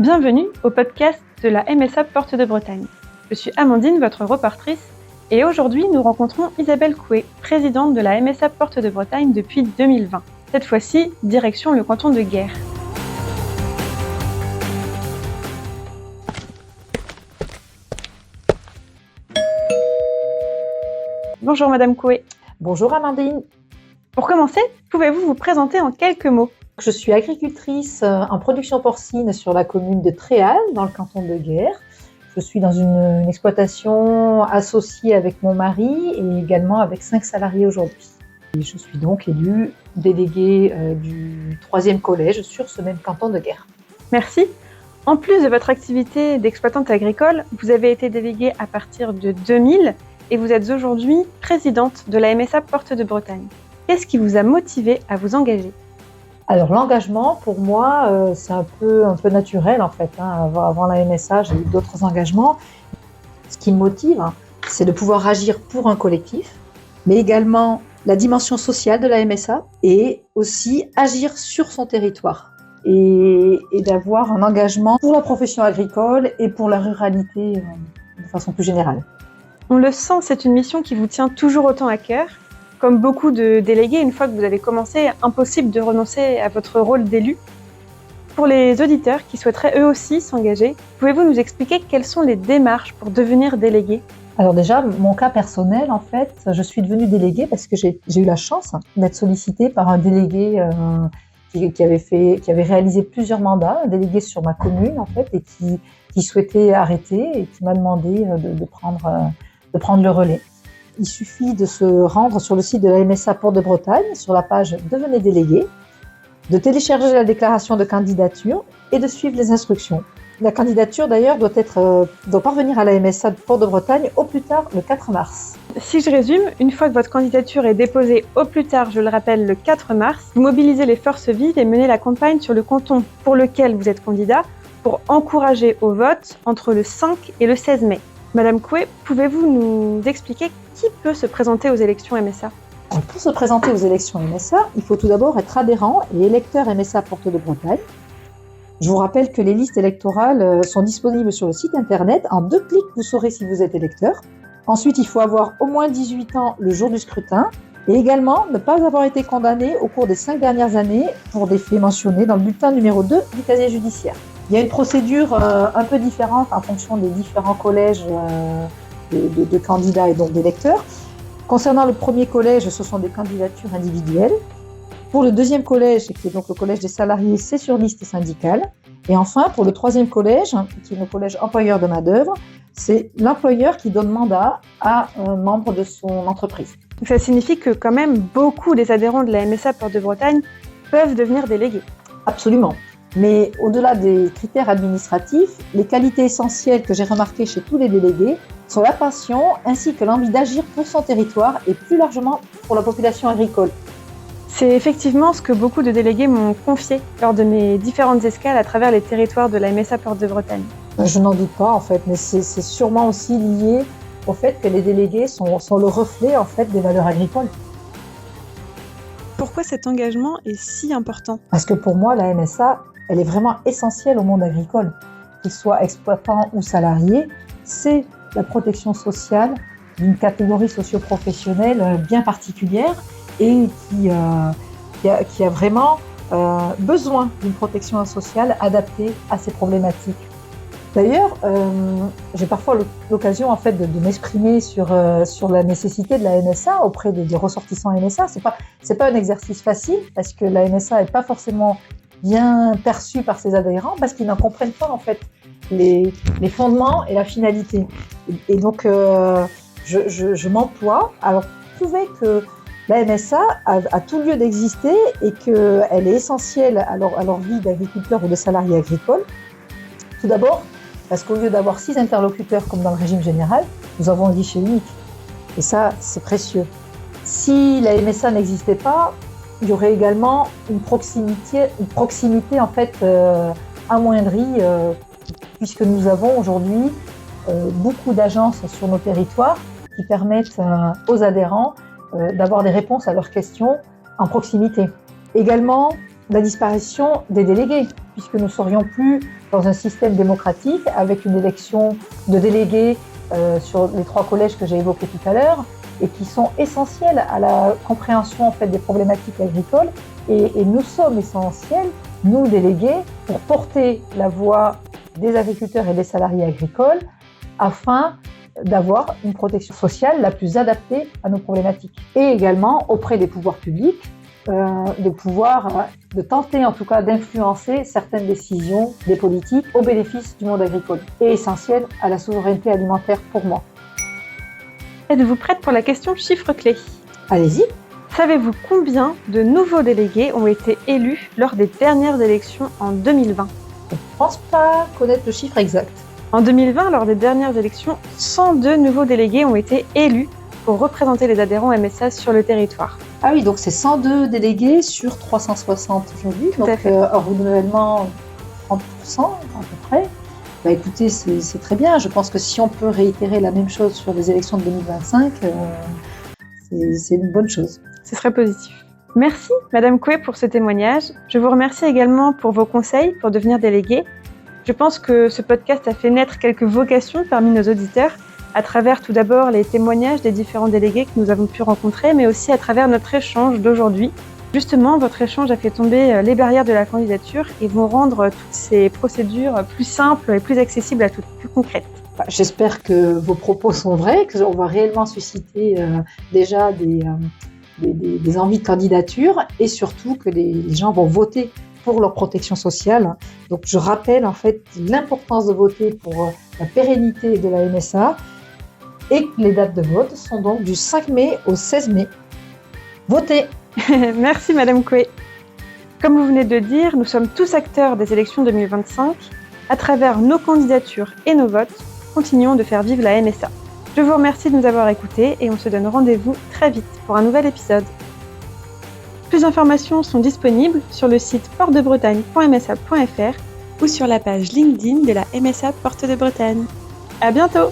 Bienvenue au podcast de la MSA Porte de Bretagne. Je suis Amandine, votre reportrice, et aujourd'hui nous rencontrons Isabelle Coué, présidente de la MSA Porte de Bretagne depuis 2020. Cette fois-ci, direction le canton de Guers. Bonjour Madame Coué. Bonjour Amandine. Pour commencer, pouvez-vous vous présenter en quelques mots ? Je suis agricultrice en production porcine sur la commune de Tréal, dans le canton de Guers. Je suis dans une exploitation associée avec mon mari et également avec 5 salariés aujourd'hui. Et je suis donc élue déléguée du 3e collège sur ce même canton de Guers. Merci. En plus de votre activité d'exploitante agricole, vous avez été déléguée à partir de 2000 et vous êtes aujourd'hui présidente de la MSA Porte de Bretagne. Qu'est-ce qui vous a motivé à vous engager ? Alors l'engagement, pour moi, c'est un peu naturel en fait. Avant la MSA, j'ai eu d'autres engagements. Ce qui me motive, c'est de pouvoir agir pour un collectif, mais également la dimension sociale de la MSA et aussi agir sur son territoire et d'avoir un engagement pour la profession agricole et pour la ruralité de façon plus générale. On le sent, c'est une mission qui vous tient toujours autant à cœur. Comme beaucoup de délégués, une fois que vous avez commencé, impossible de renoncer à votre rôle d'élu. Pour les auditeurs qui souhaiteraient eux aussi s'engager, pouvez-vous nous expliquer quelles sont les démarches pour devenir délégué ? Alors déjà, mon cas personnel, en fait, je suis devenue déléguée parce que j'ai eu la chance d'être sollicitée par un délégué qui avait réalisé plusieurs mandats, un délégué sur ma commune, en fait, et qui souhaitait arrêter et qui m'a demandé de prendre le relais. Il suffit de se rendre sur le site de la MSA Porte de Bretagne, sur la page « Devenez délégué », de télécharger la déclaration de candidature et de suivre les instructions. La candidature, d'ailleurs, doit parvenir à la MSA Porte de Bretagne au plus tard le 4 mars. Si je résume, une fois que votre candidature est déposée au plus tard, je le rappelle, le 4 mars, vous mobilisez les forces vives et menez la campagne sur le canton pour lequel vous êtes candidat pour encourager au vote entre le 5 et le 16 mai. Madame Coué, pouvez-vous nous expliquer qui peut se présenter aux élections MSA ? Alors, pour se présenter aux élections MSA, il faut tout d'abord être adhérent et électeur MSA Porte de Bretagne. Je vous rappelle que les listes électorales sont disponibles sur le site internet. En 2 clics, vous saurez si vous êtes électeur. Ensuite, il faut avoir au moins 18 ans le jour du scrutin et également ne pas avoir été condamné au cours des 5 dernières années pour des faits mentionnés dans le bulletin numéro 2 du casier judiciaire. Il y a une procédure un peu différente en fonction des différents collèges de candidats et donc d'électeurs. Concernant le premier collège, ce sont des candidatures individuelles. Pour le 2e collège, qui est donc le collège des salariés, c'est sur liste syndicale. Et enfin, pour le 3e collège, qui est le collège employeur de main-d'œuvre, c'est l'employeur qui donne mandat à un membre de son entreprise. Ça signifie que quand même beaucoup des adhérents de la MSA Porte de Bretagne peuvent devenir délégués. Absolument. Mais au-delà des critères administratifs, les qualités essentielles que j'ai remarquées chez tous les délégués sont la passion ainsi que l'envie d'agir pour son territoire et plus largement pour la population agricole. C'est effectivement ce que beaucoup de délégués m'ont confié lors de mes différentes escales à travers les territoires de la MSA Porte de Bretagne. Je n'en doute pas en fait, mais c'est sûrement aussi lié au fait que les délégués sont le reflet en fait des valeurs agricoles. Pourquoi cet engagement est si important ? Parce que pour moi, la MSA, elle est vraiment essentielle au monde agricole. Qu'il soit exploitant ou salarié, c'est la protection sociale d'une catégorie socio-professionnelle bien particulière et qui a vraiment besoin d'une protection sociale adaptée à ces problématiques. D'ailleurs, j'ai parfois l'occasion en fait de m'exprimer sur la nécessité de la MSA auprès des ressortissants MSA. C'est pas un exercice facile parce que la MSA n'est pas forcément bien perçue par ses adhérents parce qu'ils n'en comprennent pas en fait les fondements et la finalité. Et donc, je m'emploie à prouver que la MSA a tout lieu d'exister et qu'elle est essentielle à leur vie d'agriculteur ou de salarié agricole. Tout d'abord, parce qu'au lieu d'avoir 6 interlocuteurs comme dans le régime général, nous avons un guichet unique. Et ça, c'est précieux. Si la MSA n'existait pas, il y aurait également une proximité en fait amoindrie, puisque nous avons aujourd'hui beaucoup d'agences sur nos territoires qui permettent aux adhérents d'avoir des réponses à leurs questions en proximité. Également, la disparition des délégués, puisque nous ne serions plus dans un système démocratique avec une élection de délégués sur les 3 collèges que j'ai évoqués tout à l'heure et qui sont essentiels à la compréhension en fait, des problématiques agricoles. Et nous sommes essentiels, nous délégués, pour porter la voix des agriculteurs et des salariés agricoles afin d'avoir une protection sociale la plus adaptée à nos problématiques. Et également auprès des pouvoirs publics, de tenter en tout cas d'influencer certaines décisions des politiques au bénéfice du monde agricole et essentiel à la souveraineté alimentaire pour moi. Êtes-vous prête pour la question chiffre clé ? Allez-y. Savez-vous combien de nouveaux délégués ont été élus lors des dernières élections en 2020 ? Je ne pense pas connaître le chiffre exact. En 2020, lors des dernières élections, 102 nouveaux délégués ont été élus pour représenter les adhérents MSA sur le territoire. Ah oui, donc c'est 102 délégués sur 360 aujourd'hui, donc un renouvellement 30% à peu près. Bah écoutez, c'est très bien. Je pense que si on peut réitérer la même chose sur les élections de 2025, c'est une bonne chose. Ce serait positif. Merci Madame Coué pour ce témoignage. Je vous remercie également pour vos conseils pour devenir délégué. Je pense que ce podcast a fait naître quelques vocations parmi nos auditeurs, à travers tout d'abord les témoignages des différents délégués que nous avons pu rencontrer, mais aussi à travers notre échange d'aujourd'hui. Justement, votre échange a fait tomber les barrières de la candidature et vont rendre toutes ces procédures plus simples et plus accessibles à toutes, plus concrètes. J'espère que vos propos sont vrais, qu'on va réellement susciter déjà des envies de candidature et surtout que les gens vont voter pour leur protection sociale. Donc je rappelle en fait l'importance de voter pour la pérennité de la MSA et que les dates de vote sont donc du 5 mai au 16 mai. Votez! Merci Madame Coué. Comme vous venez de le dire, nous sommes tous acteurs des élections 2025. À travers nos candidatures et nos votes, continuons de faire vivre la MSA. Je vous remercie de nous avoir écoutés et on se donne rendez-vous très vite pour un nouvel épisode. Plus d'informations sont disponibles sur le site portedebretagne.msa.fr ou sur la page LinkedIn de la MSA Porte de Bretagne. À bientôt!